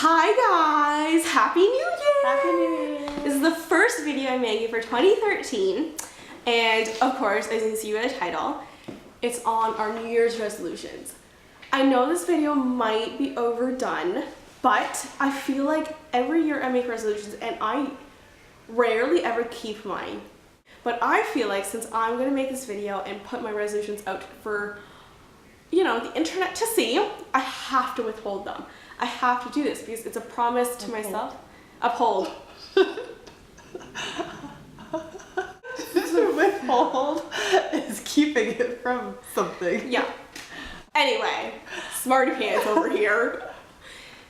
Hi guys! Happy New Year! Happy New Year! This is the first video I'm making for 2013, and of course, as you can see by the title, it's on our New Year's resolutions. I know this video might be overdone, but I feel like every year I make resolutions and I rarely ever keep mine. But I feel like since I'm gonna make this video and put my resolutions out for, you know, the internet to see, I have to withhold them. I have to do this because it's a promise to myself. Uphold. Withhold is keeping it from something. Yeah. Anyway, smarty pants over here.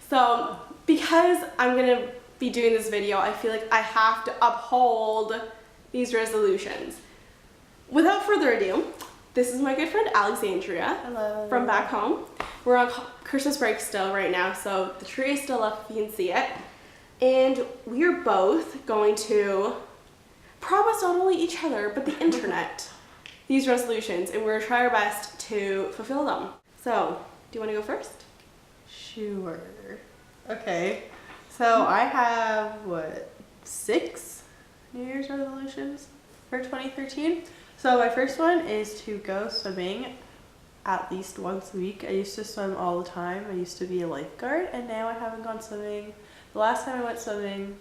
So, because I'm gonna be doing this video, I feel like I have to uphold these resolutions. Without further ado, this is my good friend Alexandria. Hello. From back home. We're on Christmas break still right now, so the tree is still up if you can see it. And we are both going to promise not only each other, but the internet these resolutions, and we're gonna try our best to fulfill them. So, do you want to go first? Sure. Okay. So I have, what, 6 New Year's resolutions for 2013? So my first one is to go swimming at least once a week. I used to swim all the time. I used to be a lifeguard, and now I haven't gone swimming. The last time I went swimming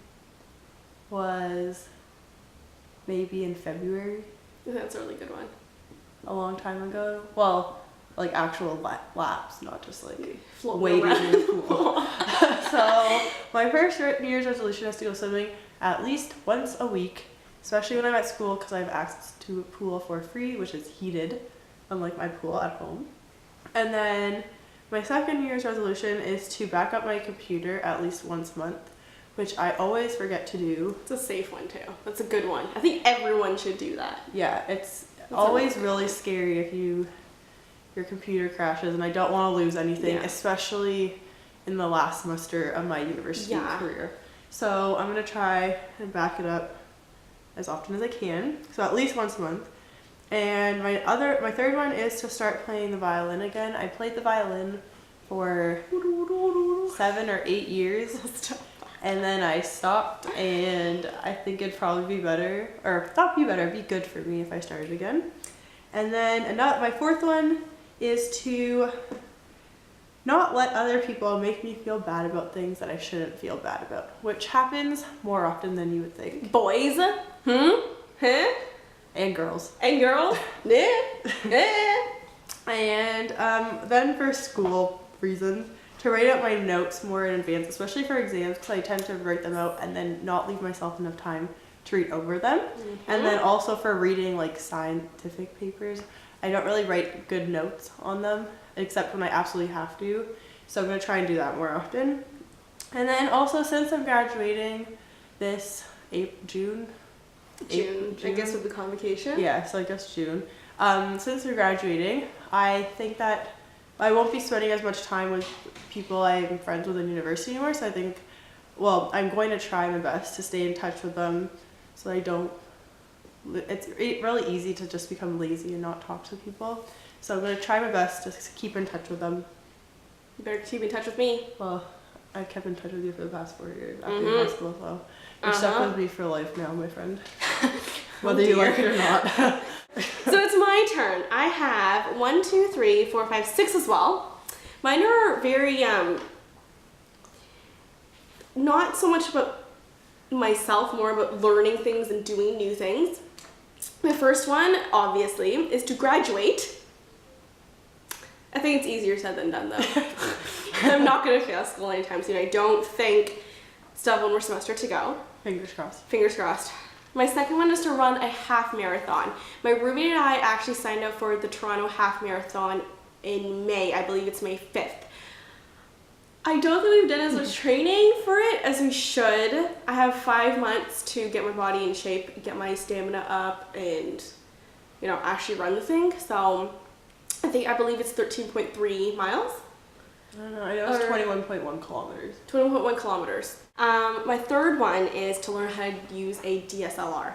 was maybe in February. That's a really good one. A long time ago. Well, like actual laps, not just like Floating wading around. in the pool. So my first New Year's resolution is to go swimming at least once a week, especially when I'm at school because I have access to a pool for free, which is heated, unlike my pool at home. And then my second New Year's resolution is to back up my computer at least once a month, which I always forget to do. It's a safe one too. That's a good one. I think everyone should do that. Yeah, it's always really scary if your computer crashes, and I don't want to lose anything, especially in the last semester of my university career. So I'm going to try and back it up as often as I can, so at least once a month. And my third one is to start playing the violin again. I played the violin for 7 or 8 years, and then I stopped, and I think it'd probably be better, or not be better, be good for me if I started again. And then my fourth one is to not let other people make me feel bad about things that I shouldn't feel bad about, which happens more often than you would think. Boys? Huh? And girls. And girls? And then for school reasons, to write out my notes more in advance, especially for exams, because I tend to write them out and then not leave myself enough time to read over them. And then also for reading like scientific papers, I don't really write good notes on them, except when I absolutely have to. So I'm going to try and do that more often. And then also, since I'm graduating this June, I guess with the convocation. Yeah, so I guess June. Since we're graduating, I think that I won't be spending as much time with people I'm friends with in university anymore. So I think, well, I'm going to try my best to stay in touch with them so I don't. It's really easy to just become lazy and not talk to people. So I'm going to try my best to keep in touch with them. You better keep in touch with me. Well, I've kept in touch with you for the past 4 years after high school, so you're stuck with me for life now, my friend. Whether you like it or not. So it's my turn. I have 1, 2, 3, 4, 5, 6 as well. Mine are very, not so much about myself, more about learning things and doing new things. My first one, obviously, is to graduate. I think it's easier said than done, though. I'm not going to fail school anytime soon. I don't think still have one more semester to go. Fingers crossed. Fingers crossed. My second one is to run a half marathon. My roommate and I actually signed up for the Toronto Half Marathon in May. I believe it's May 5th. I don't think we've done as much training for it as we should. I have 5 months to get my body in shape, get my stamina up, and, you know, actually run the thing. So I believe it's 13.3 miles. I don't know, I know it's 21.1 kilometers. 21.1 kilometers. My third one is to learn how to use a DSLR.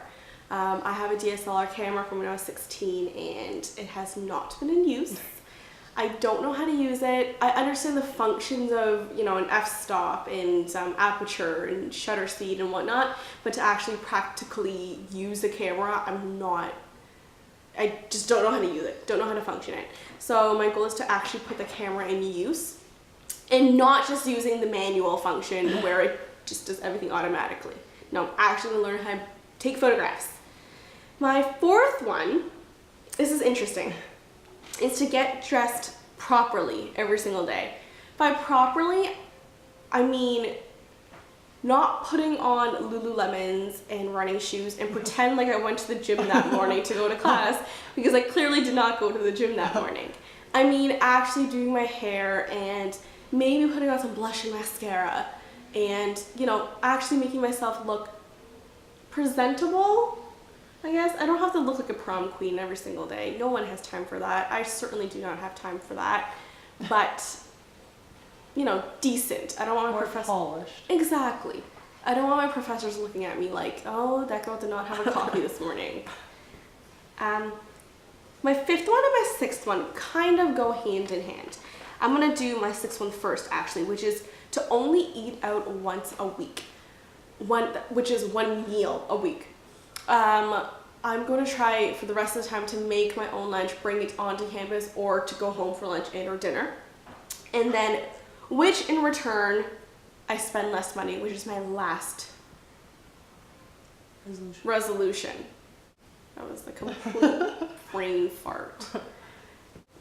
I have a DSLR camera from when I was 16 and it has not been in use. I don't know how to use it. I understand the functions of, you know, an f-stop and aperture and shutter speed and whatnot, but to actually practically use the camera, I just don't know how to use it, don't know how to function it. So my goal is to actually put the camera in use and not just using the manual function where it just does everything automatically. No, I'm actually gonna learn how to take photographs. My fourth one, this is interesting, is to get dressed properly every single day. By properly, I mean not putting on Lululemons and running shoes and pretend like I went to the gym that morning to go to class, because I clearly did not go to the gym that morning. I mean actually doing my hair and maybe putting on some blush and mascara and, you know, actually making myself look presentable, I guess. I don't have to look like a prom queen every single day. No one has time for that. I certainly do not have time for that. But, you know, decent. I don't want my professor polished. Exactly. I don't want my professors looking at me like, oh, that girl did not have a coffee this morning. My fifth one and my sixth one kind of go hand in hand. I'm gonna do my sixth one first, actually, which is to only eat out once a week. Which is one meal a week. I'm going to try for the rest of the time to make my own lunch, bring it onto campus, or to go home for lunch and or dinner. And then, which in return, I spend less money, which is my last resolution. That was the complete brain fart.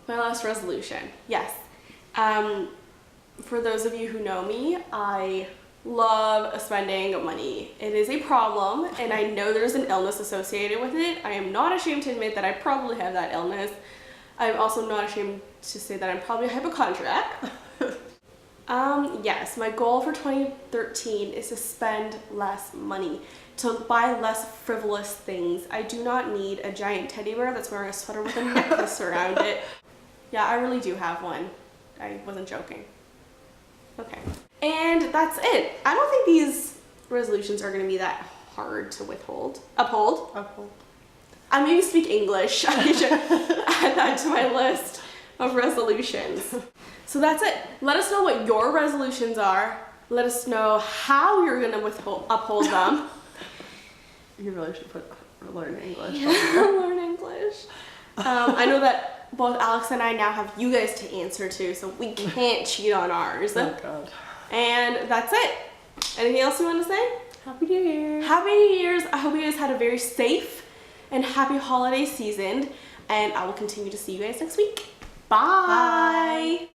My last resolution, yes. For those of you who know me, I love spending money. It is a problem, and I know there's an illness associated with it. I am not ashamed to admit that I probably have that illness. I'm also not ashamed to say that I'm probably a hypochondriac. Yes, my goal for 2013 is to spend less money, to buy less frivolous things. I do not need a giant teddy bear that's wearing a sweater with a necklace around it. Yeah, I really do have one. I wasn't joking. Okay. And that's it. I don't think these resolutions are going to be that hard to uphold. I maybe speak English. I should add that to my list of resolutions. So that's it. Let us know what your resolutions are. Let us know how you're going to uphold them. You really should learn English. Learn English. I know that both Alex and I now have you guys to answer to, so we can't cheat on ours. Oh God. And that's it. Anything else you want to say? Happy New Year. Happy New Year's. I hope you guys had a very safe and happy holiday season, and I will continue to see you guys next week. Bye. Bye.